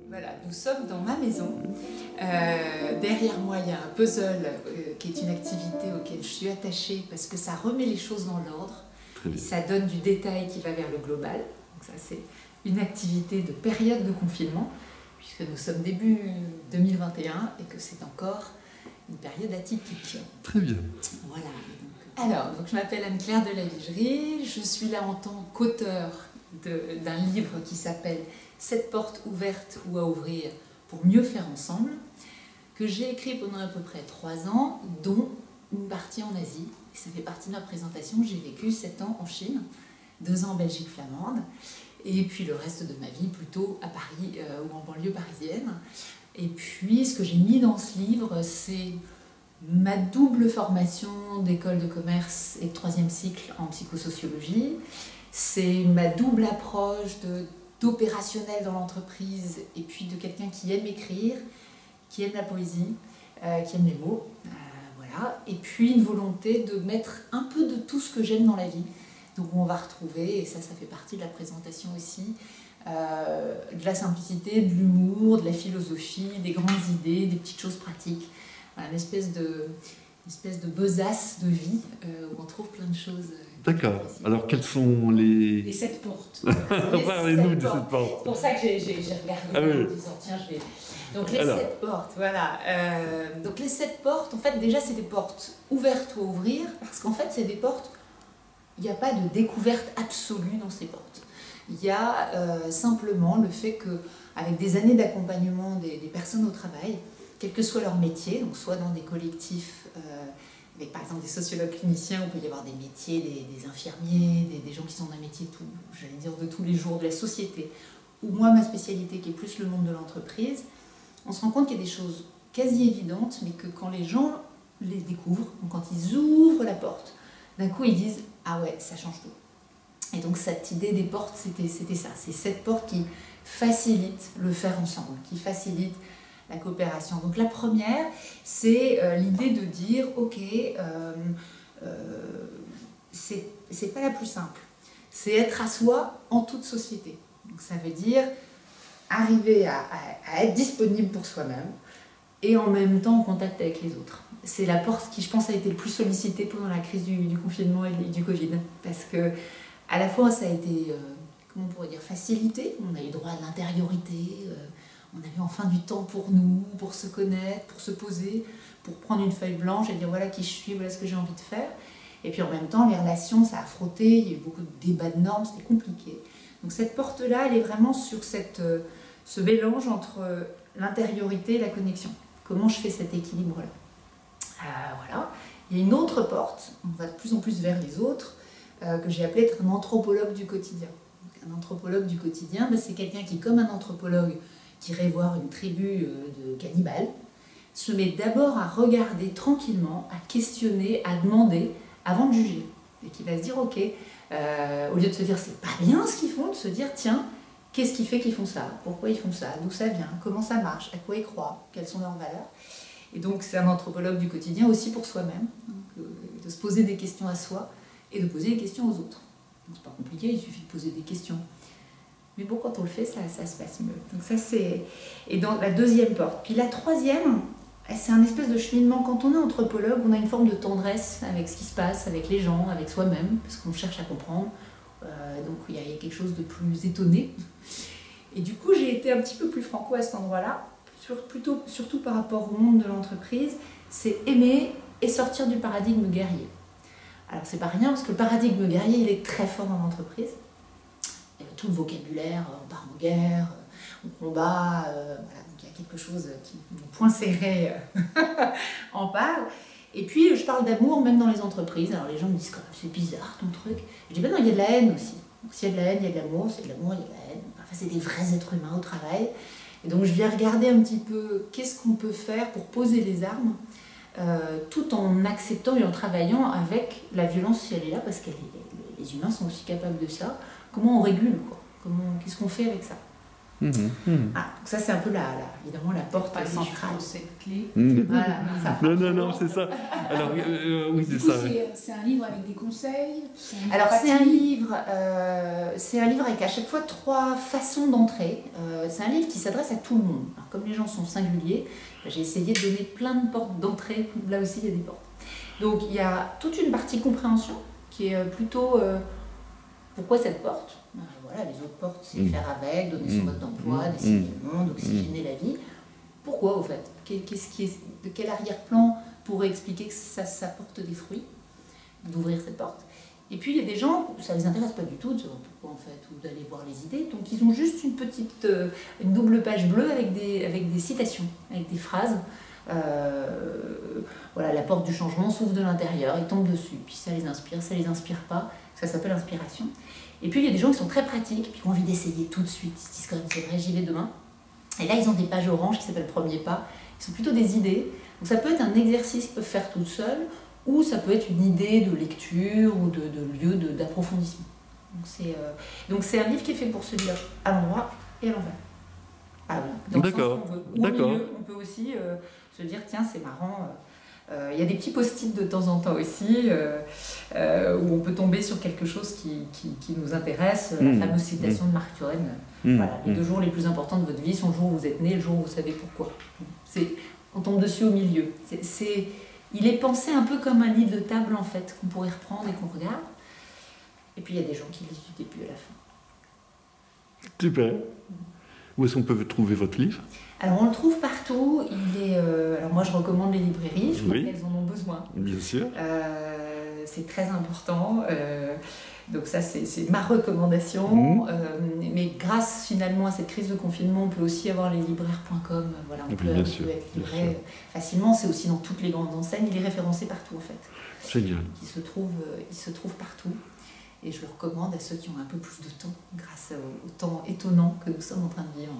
Voilà, nous sommes dans ma maison. Derrière moi, il y a un puzzle qui est une activité auquel je suis attachée parce que ça remet les choses dans l'ordre. Et ça donne du détail qui va vers le global. Donc ça, c'est une activité de période de confinement, puisque nous sommes début 2021 et que c'est encore une période atypique. Très bien. Voilà. Donc, je m'appelle Anne-Claire de la Vigerie. Je suis là en tant qu'auteure d'un livre qui s'appelle « 7 portes ouvertes ou à ouvrir pour mieux faire ensemble », que j'ai écrit pendant à peu près 3 ans, dont une partie en Asie. Et ça fait partie de ma présentation. J'ai vécu 7 ans en Chine, 2 ans en Belgique flamande, et puis le reste de ma vie plutôt à Paris ou en banlieue parisienne. Et puis ce que j'ai mis dans ce livre, c'est ma double formation d'école de commerce et de 3e cycle en psychosociologie. C'est ma double approche d'opérationnel dans l'entreprise et puis de quelqu'un qui aime écrire, qui aime la poésie, qui aime les mots. Voilà. Et puis une volonté de mettre un peu de tout ce que j'aime dans la vie. Donc on va retrouver, et ça fait partie de la présentation aussi, de la simplicité, de l'humour, de la philosophie, des grandes idées, des petites choses pratiques. Voilà, une espèce de besace de vie où on trouve plein de choses. D'accord. Alors, quelles sont les 7 portes. Parlez-nous de cette porte. C'est pour ça que j'ai regardé en disant, tiens, je vais... Donc les 7 portes, voilà. Donc les 7 portes, en fait, déjà, c'est des portes ouvertes ou à ouvrir, parce qu'en fait, c'est des portes, il n'y a pas de découverte absolue dans ces portes. Il y a simplement le fait qu'avec des années d'accompagnement des personnes au travail, quel que soit leur métier, donc soit dans des collectifs avec par exemple des sociologues cliniciens, où il peut y avoir des métiers, des infirmiers, des gens qui sont d'un métier de tous les jours de la société, ou moi ma spécialité qui est plus le monde de l'entreprise, on se rend compte qu'il y a des choses quasi évidentes, mais que quand les gens les découvrent, donc quand ils ouvrent la porte, d'un coup ils disent « Ah ouais, ça change tout ». Et donc cette idée des portes, c'était ça, c'est cette porte qui facilite le faire ensemble, qui facilite la coopération. Donc la première, c'est l'idée de dire « Ok, c'est pas la plus simple, c'est être à soi en toute société ». Donc ça veut dire arriver à être disponible pour soi-même et en même temps en contact avec les autres. C'est la porte qui, je pense, a été le plus sollicitée pendant la crise du confinement et du Covid, parce que à la fois ça a été, comment on pourrait dire, facilité, on a eu droit à l'intériorité, on avait enfin du temps pour nous, pour se connaître, pour se poser, pour prendre une feuille blanche et dire voilà qui je suis, voilà ce que j'ai envie de faire. Et puis en même temps, les relations, ça a frotté, il y a eu beaucoup de débats de normes, c'était compliqué. Donc cette porte-là, elle est vraiment sur ce mélange entre l'intériorité et la connexion. Comment je fais cet équilibre-là ? Voilà. Il y a une autre porte, on va de plus en plus vers les autres, que j'ai appelée être un anthropologue du quotidien. Donc, un anthropologue du quotidien, c'est quelqu'un qui, comme un anthropologue, qui irait voir une tribu de cannibales, se met d'abord à regarder tranquillement, à questionner, à demander, avant de juger. Et qui va se dire, ok, au lieu de se dire c'est pas bien ce qu'ils font, de se dire tiens, qu'est-ce qui fait qu'ils font ça ? Pourquoi ils font ça ? D'où ça vient ? Comment ça marche ? À quoi ils croient ? Quelles sont leurs valeurs ? Et donc c'est un anthropologue du quotidien aussi pour soi-même, de se poser des questions à soi et de poser des questions aux autres. Donc, c'est pas compliqué, il suffit de poser des questions. Mais bon, quand on le fait, ça se passe mieux. Donc ça, c'est... Et dans la deuxième porte. Puis la troisième, c'est un espèce de cheminement. Quand on est anthropologue, on a une forme de tendresse avec ce qui se passe, avec les gens, avec soi-même, parce qu'on cherche à comprendre. Donc il y a quelque chose de plus étonné. Et du coup, j'ai été un petit peu plus franco à cet endroit-là, surtout par rapport au monde de l'entreprise. C'est aimer et sortir du paradigme guerrier. Alors c'est pas rien, parce que le paradigme guerrier, il est très fort dans l'entreprise. Tout le vocabulaire, on part en guerre, on combat, voilà, donc il y a quelque chose qui, mon point serré, en parle. Et puis je parle d'amour même dans les entreprises. Alors les gens me disent c'est bizarre ton truc. Je dis non, il y a de la haine aussi. Donc s'il y a de la haine, il y a de l'amour, s'il y a de l'amour, il y a de la haine. Enfin, c'est des vrais êtres humains au travail. Et donc je viens regarder un petit peu qu'est-ce qu'on peut faire pour poser les armes, tout en acceptant et en travaillant avec la violence si elle est là, parce que les humains sont aussi capables de ça. Comment on régule, quoi ? Qu'est-ce qu'on fait avec ça ? Ah, donc ça, c'est un peu évidemment la porte centrale. Cette clé. Voilà, ça. Non, c'est ça. Alors, oui, c'est Du coup, ça. c'est un livre avec des conseils. Alors c'est un livre avec à chaque fois 3 façons d'entrer. C'est un livre qui s'adresse à tout le monde. Alors, comme les gens sont singuliers, j'ai essayé de donner plein de portes d'entrée. Là aussi il y a des portes. Donc il y a toute une partie compréhension qui est plutôt pourquoi cette porte. Voilà, les autres portes, c'est faire avec, donner son mode d'emploi, dessiner le monde, oxygéner la vie. Pourquoi au fait? De quel arrière-plan pourrait expliquer que ça porte des fruits d'ouvrir cette porte? Et puis il y a des gens où ça ne les intéresse pas du tout de savoir pourquoi en fait, ou d'aller voir les idées. Donc ils ont juste une double page bleue avec des citations, avec des phrases. Voilà, la porte du changement s'ouvre de l'intérieur, ils tombent dessus, puis ça les inspire pas, ça s'appelle inspiration. Et puis il y a des gens qui sont très pratiques, puis qui ont envie d'essayer tout de suite, ils se disent quand même c'est vrai, j'y vais demain. Et là ils ont des pages oranges qui s'appellent Premier pas, qui sont plutôt des idées. Donc ça peut être un exercice qu'ils peuvent faire tout seul, ou ça peut être une idée de lecture ou de lieu d'approfondissement. Donc c'est un livre qui est fait pour se lire à l'endroit et à l'envers. Ah oui, dans le sens qu'on veut. Ou au milieu, on peut aussi se dire tiens c'est marrant. Il y a des petits post-it de temps en temps aussi où on peut tomber sur quelque chose qui nous intéresse. La fameuse citation de Mark Twain. Voilà, les 2 jours les plus importants de votre vie sont le jour où vous êtes né et le jour où vous savez pourquoi. On tombe dessus au milieu. Il est pensé un peu comme un livre de table en fait, qu'on pourrait reprendre et qu'on regarde. Et puis il y a des gens qui lisent du début à la fin. Super. Où est-ce qu'on peut trouver votre livre? Alors on le trouve partout. Alors moi je recommande les librairies, je crois qu'elles en ont besoin. Bien sûr. C'est très important. Donc ça c'est ma recommandation. Mais grâce finalement à cette crise de confinement, on peut aussi avoir les libraires.com. Voilà, on peut être libraire facilement. C'est aussi dans toutes les grandes enseignes. Il est référencé partout en fait. Génial. Il se trouve partout. Et je le recommande à ceux qui ont un peu plus de temps, grâce au temps étonnant que nous sommes en train de vivre.